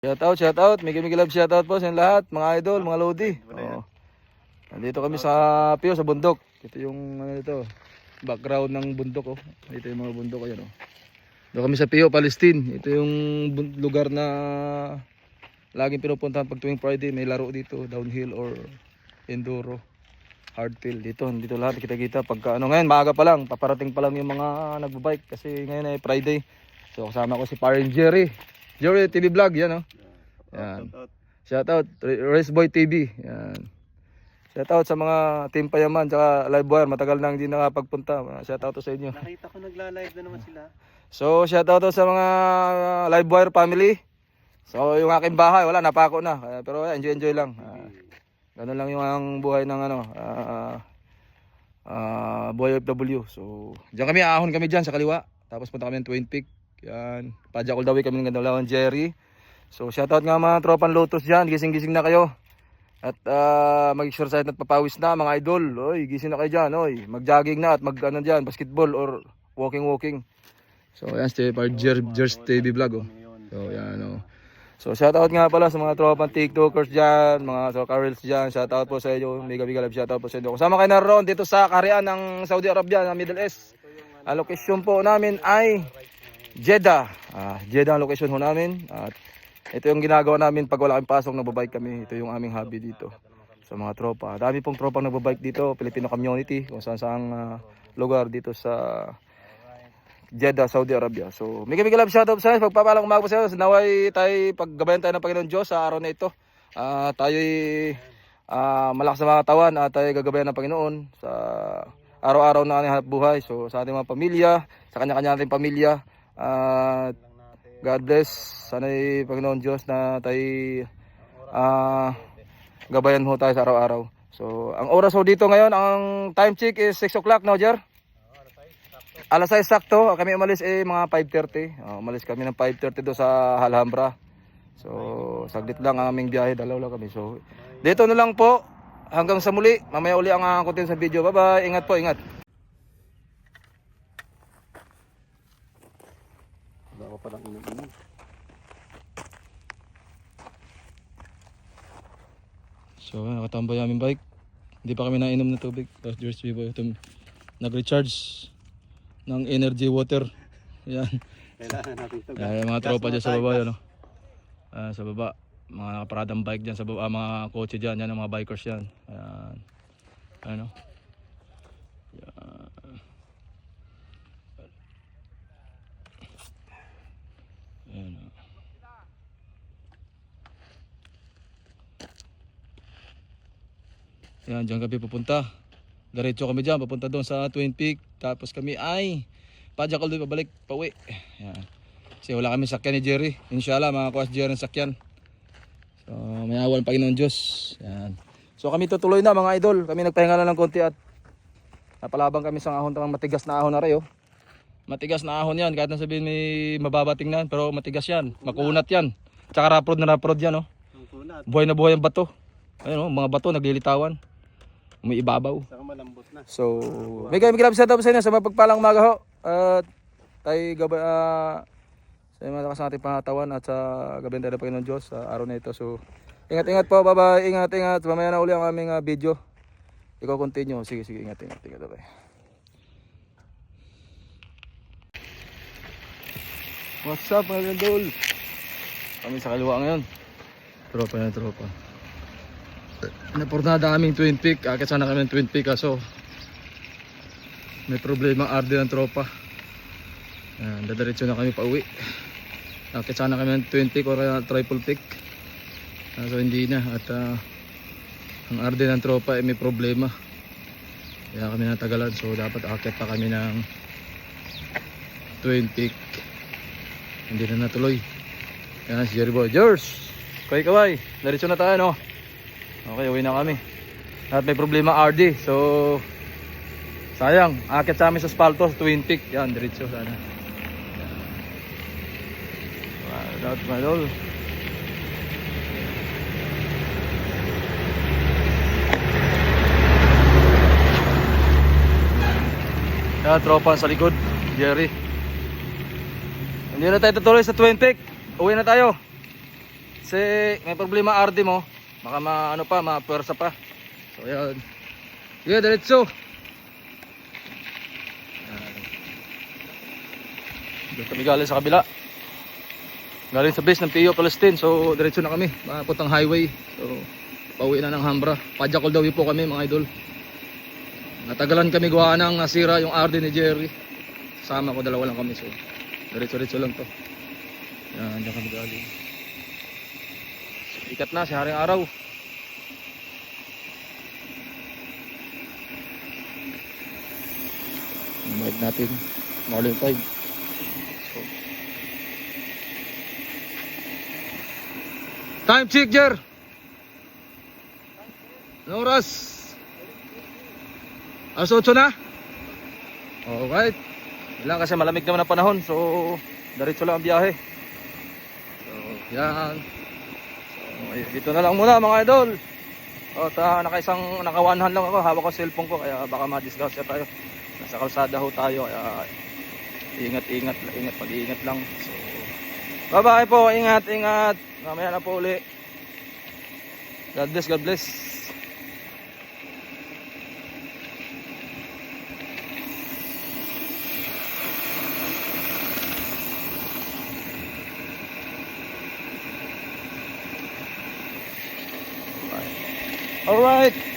Shout out. Migi love shout out po sa lahat, mga idol, mga lodi. Oh. Nandito kami sa Pio, sa bundok. Ito yung ano ito, background ng bundok oh. Ito yung mga bundok ayan oh. Dito kami sa Pio, Palestine. Ito yung lugar na laging pinupuntahan pag tuwing Friday. May laro dito, downhill or enduro, hardtail. Dito lahat kita-kita pagka ano ngayon, maaga pa lang, paparating pa lang yung mga nagbabike kasi ngayon ay Friday. So kasama ko si Parang Jerry TV Vlog, yan oh. Yan. Shout out Race Boy TV. Yan. Shout out sa mga Team Payaman tsaka Livewire, matagal nang hindi nakapagpunta. Shout out to sa inyo. Nakita ko nagla-live na naman sila. So shout out to sa mga Livewire family. So yung aking bahay wala, napako na. Pero enjoy lang. Ganun lang yung ang buhay ng ano buhay OFW. So diyan kami, ahon kami diyan sa kaliwa. Tapos punta kami ng Twin Peak. Yan, Pajakul Dawi kami ng Gandalawan Jerry. So shoutout nga mga tropan Lotus dyan, gising-gising na kayo. At mag-exercise at papawis na mga idol. Oy, gising na kayo dyan, oy. Mag-jogging na at mag-ano dyan, basketball or walking. So yan, stay part Jer's TV Vlog oh. So yan oh. So shoutout nga pala sa mga tropan TikTokers dyan, mga Socarils dyan. Shoutout po sa inyo, mega love shoutout po sa inyo. Kasama kayo naroon dito sa Karian ng Saudi Arabia, ng Middle East. Location po namin ay Jeddah. Jeddah ang location ho namin. At ito yung ginagawa namin pag wala kaming pasok, nagbabike kami. Ito yung aming hobby dito sa mga tropa. Dami pong tropang nagbabike dito, Filipino community, kung saan lugar dito sa Jeddah, Saudi Arabia. So, mega love shoutout sa inyo. Pagpapalang umaga po sa inyo. Naway tayo, paggabayan tayo ng Panginoon Diyos sa araw na ito. Tayo'y malakas na mga katawan at tayo gagabayan ng Panginoon sa araw-araw na hanap buhay. So, sa ating mga pamilya, sa kanya-kanya nating pamilya. God bless. Sana'y Panginoon Diyos na tayo gabayan ho tayo sa araw-araw. So, ang oras ho dito ngayon, ang time check is 6 o'clock now, Jer? Alas 6 sakto. Kami umalis mga 5:30. Umalis kami ng 5:30 do sa Alhambra. So, saglit lang ang aming biyahe. Dalaw lang kami. So, dito na lang po. Hanggang sa muli. Mamaya uli ang content sa video. Bye-bye. Ingat po, ingat. Wala ko palang inom-inom. So nakatambay yung aming bike. Hindi pa kami nainom ng tubig. Tapos George Vivo ito nag-recharge ng energy water. Yan. Kailangan natin ito. Yung mga tropa dyan sa baba. Yan, sa baba. Mga nakaparadang bike dyan sa baba. Mga kotse dyan. Yan ang mga bikers yan. Ayan. Ano? Yan. Ayan. Yan, dyan kami pupunta. Diretso kami dyan, papunta doon sa Twin Peak. Tapos kami ay Pajakul doon, pabalik, pauwi. Yan. Kasi wala kami sakyan ni Jerry. Inshallah, mga kuwas Jerry ng sakyan. So, may awan Panginoon Diyos. Yan. So kami tutuloy na mga idol. Kami nagpahinga na ng konti at napalabang kami sa ahon, matigas na ahon na rin oh. Matigas na ahon yan, kahit na sabihin may mababa tingnan, pero matigas yan, makunat yan. Tsaka raprod na raprod yan oh. Buhay na buhay ang bato. Ayun oh, mga bato naglilitawan. May ibabaw. Saka malambot na. So, may love shout out sa inyo sa mapagpalang umaga ho. At tayo gabay sa mga sa ating pangatawan at sa gabi ng Panginoon Diyos sa araw na ito. So, ingat po, bye-bye. Ingat. Mamaya na uli ang aming video. Ikaw continue. Sige, ingat. Bye. What's up mga idol? Kami sa kaliwa ngayon. Tropa. Napornada aming Twin Peak. Akit sana kami ng Twin Peak kaso may problema RD ng tropa. Dadiretso na kami pa uwi. Akit sana kami ng Twin Peak or Triple Peak. So hindi na. At ang RD ng tropa ay may problema. Kaya kami natagalan. So dapat akit pa kami ng Twin Peak. Hindi na natuloy. Yan si Jerry Boy. George! Kaway. Diretso na tayo no? Okay, uwi na kami. At may problema RD. So sayang, akit sa amin sa spalto sa Twin Peak. Yan, diretso sana. That's my lol. Yan, tropa sa likod. Jerry. Hindi na tayo tutuloy sa Twin Peak. Uwi na tayo. Kasi may problema RD mo. Baka ano pa, mapuwersa pa. So yan. Sige, diretso. Yan. Doon kami galing sa kabila. Galing sa base ng PO Palestine. So diretso na kami. Mapuntang highway. So pauwi na ng Hambra. Padjakol daw po kami mga idol. Natagalan kami gawa ng nasira yung RD ni Jerry. Sama ko, dalawa lang kami. So diretso lang to. Yan, dyan kami galing. So, ikat na si Haring Araw. Balik natin Marlin 5. So, time check, Jer. Anong oras? Alas 8 na? Alright. Ilang kasi malamig naman ang panahon. So diretso lang ang biyahe. So yan. So dito na lang muna mga idol. At naka-1hand lang ako. Hawak ko cellphone ko. Kaya baka ma-discuss tayo. Nasa kalsada ho tayo. Kaya ingat, mag-iingat lang. So bye bye po. Ingat. Mamaya na po uli. God bless. Alright.